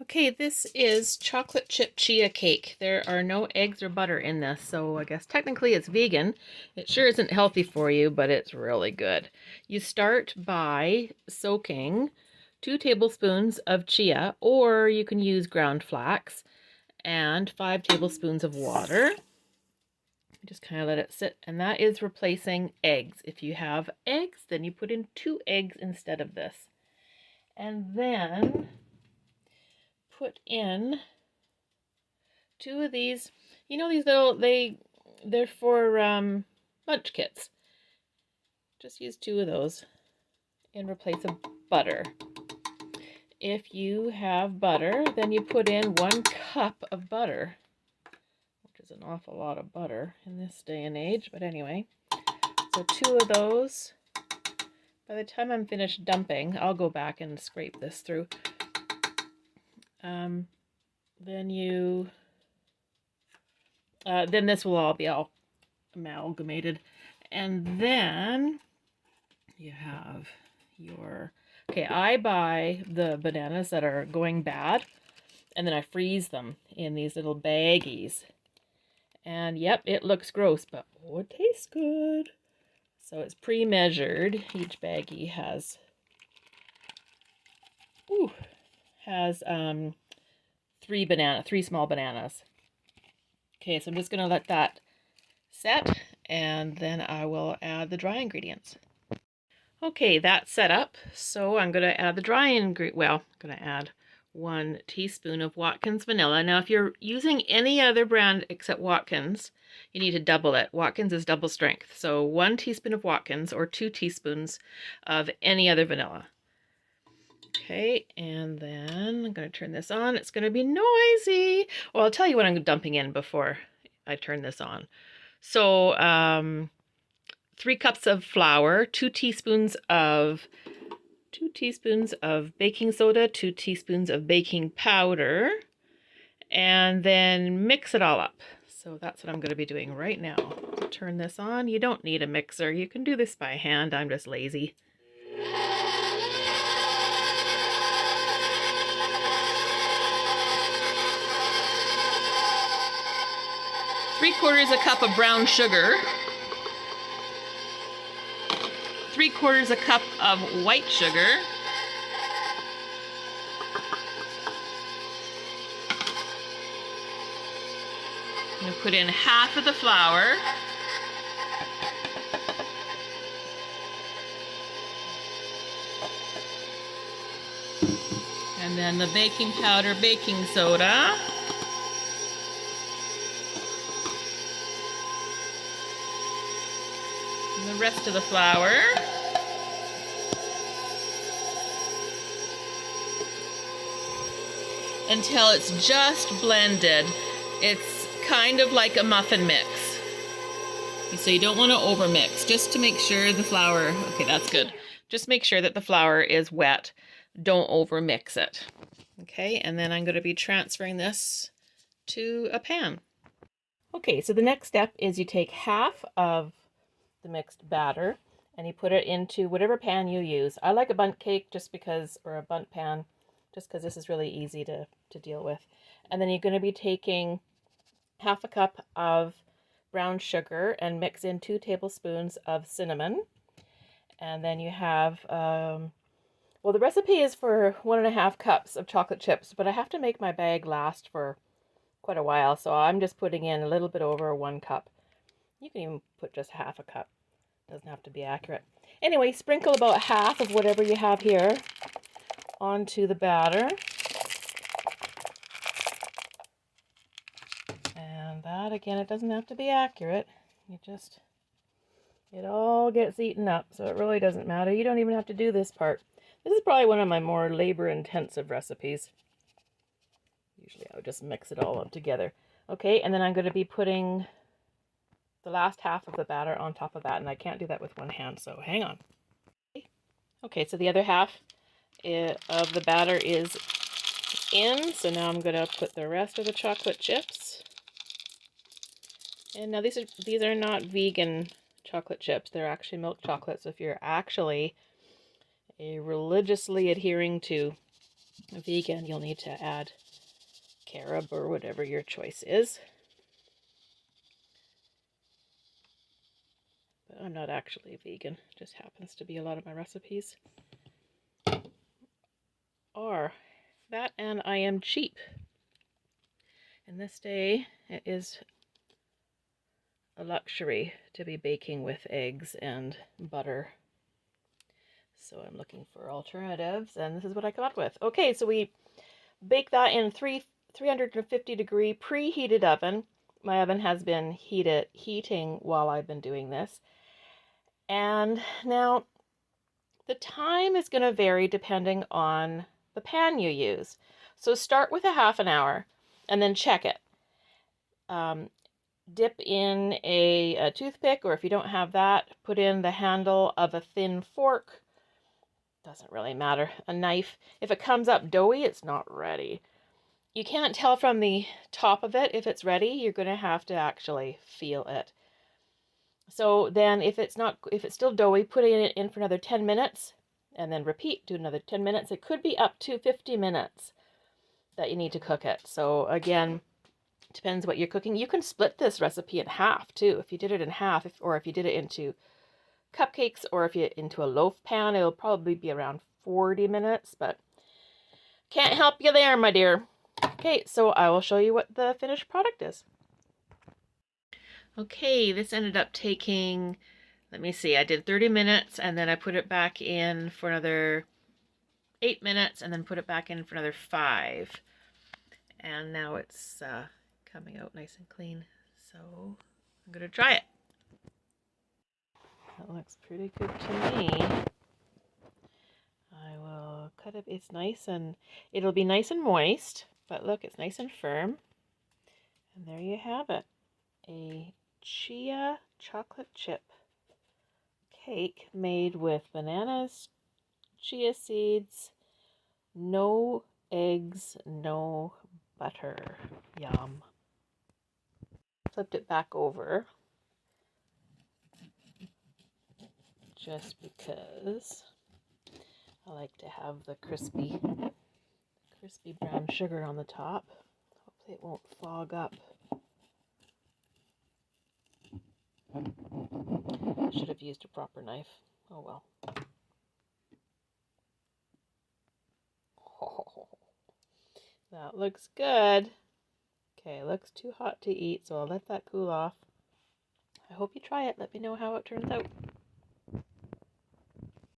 Okay, this is chocolate chip chia cake. There are no eggs or butter in this, so I guess technically it's vegan. It sure isn't healthy for you, but it's really good. You start by soaking 2 tablespoons of chia, or you can use ground flax, and 5 tablespoons of water. Just kind of let it sit, and that is replacing eggs. If you have eggs, then you put in 2 eggs instead of this. And then put in 2 of these. You know these little, they're for lunch kits. Just use 2 of those in replace of butter. If you have butter, then you put in 1 cup of butter, which is an awful lot of butter in this day and age, but anyway. So 2 of those. By the time I'm finished dumping, I'll go back and scrape this through. Then this will all be amalgamated. And then you have your, okay, I buy the bananas that are going bad, and then I freeze them in these little baggies. And yep, it looks gross, but oh, it tastes good. So it's pre-measured. Each baggie has, three small bananas. Okay, so I'm just gonna let that set, and then I will add the dry ingredients. Okay, that's set up, so I'm going to add the dry ingredient. Well, I'm going to add 1 teaspoon of Watkins vanilla. Now, if you're using any other brand except Watkins, you need to double it. Watkins is double strength, so 1 teaspoon of Watkins or 2 teaspoons of any other vanilla. Okay, and then I'm going to turn this on. It's going to be noisy. Well, I'll tell you what I'm dumping in before I turn this on. So, 3 cups of flour, 2 teaspoons of baking soda, 2 teaspoons of baking powder, and then mix it all up. So that's what I'm going to be doing right now. Turn this on. You don't need a mixer. You can do this by hand. I'm just lazy. Three-quarters a cup of brown sugar. 3/4 a cup of white sugar. I'm going to put in half of the flour. And then the baking powder, baking soda. And the rest of the flour. Until it's just blended. It's kind of like a muffin mix. So you don't want to overmix, just to make sure the flour, okay, that's good. Just make sure that the flour is wet. Don't overmix it. Okay, and then I'm going to be transferring this to a pan. Okay, so the next step is you take half of the mixed batter and you put it into whatever pan you use. I like a bundt cake just because, or a bundt pan, just because this is really easy to deal with. And then you're going to be taking half a cup of brown sugar and mix in 2 tablespoons of cinnamon. And then you have, well, the recipe is for 1.5 cups of chocolate chips, but I have to make my bag last for quite a while, so I'm just putting in a little bit over 1 cup. You can even put just half a cup. Doesn't have to be accurate. Anyway, sprinkle about half of whatever you have here onto the batter. And that, again, it doesn't have to be accurate. It all gets eaten up, so it really doesn't matter. You don't even have to do this part. This is probably one of my more labor-intensive recipes. Usually I would just mix it all up together. Okay, and then I'm going to be putting the last half of the batter on top of that, and I can't do that with one hand, so hang on. Okay, so the other half of the batter is in, so now I'm going to put the rest of the chocolate chips. And now these are not vegan chocolate chips, they're actually milk chocolate, so if you're actually religiously adhering to Vegan, you'll need to add carob or whatever your choice is. But I'm not actually vegan. It just happens to be a lot of my recipes are that, and I am cheap. In this day, it is a luxury to be baking with eggs and butter. So I'm looking for alternatives, and this is what I come up with. Okay, so we bake that in 350 degree preheated oven. My oven has been heating while I've been doing this. And now the time is going to vary depending on the pan you use. So start with a half an hour and then check it. Dip in a toothpick, or if you don't have that, put in the handle of a thin fork. Doesn't really matter. A knife. If it comes up doughy, it's not ready. You can't tell from the top of it if it's ready. You're going to have to actually feel it. So then if it's still doughy, put it in for another 10 minutes and then repeat, do another 10 minutes. It could be up to 50 minutes that you need to cook it. So again, depends what you're cooking. You can split this recipe in half too. If you did it in half, or if you did it into cupcakes, or if you into a loaf pan, it'll probably be around 40 minutes, but can't help you there, my dear. Okay, so I will show you what the finished product is. Okay, this ended up taking, let me see, I did 30 minutes and then I put it back in for another 8 minutes and then put it back in for another 5. And now it's coming out nice and clean. So I'm going to try it. That looks pretty good to me. I will cut it. It's nice and it'll be nice and moist, but look, it's nice and firm. And there you have it. A chia chocolate chip cake made with bananas, chia seeds, no eggs, no butter. Yum. Flipped it back over just because I like to have the crispy brown sugar on the top. Hopefully it won't fog up. I should have used a proper knife. Oh well. Oh, that looks good. Okay, it looks too hot to eat, so I'll let that cool off. I hope you try it. Let me know how it turns out.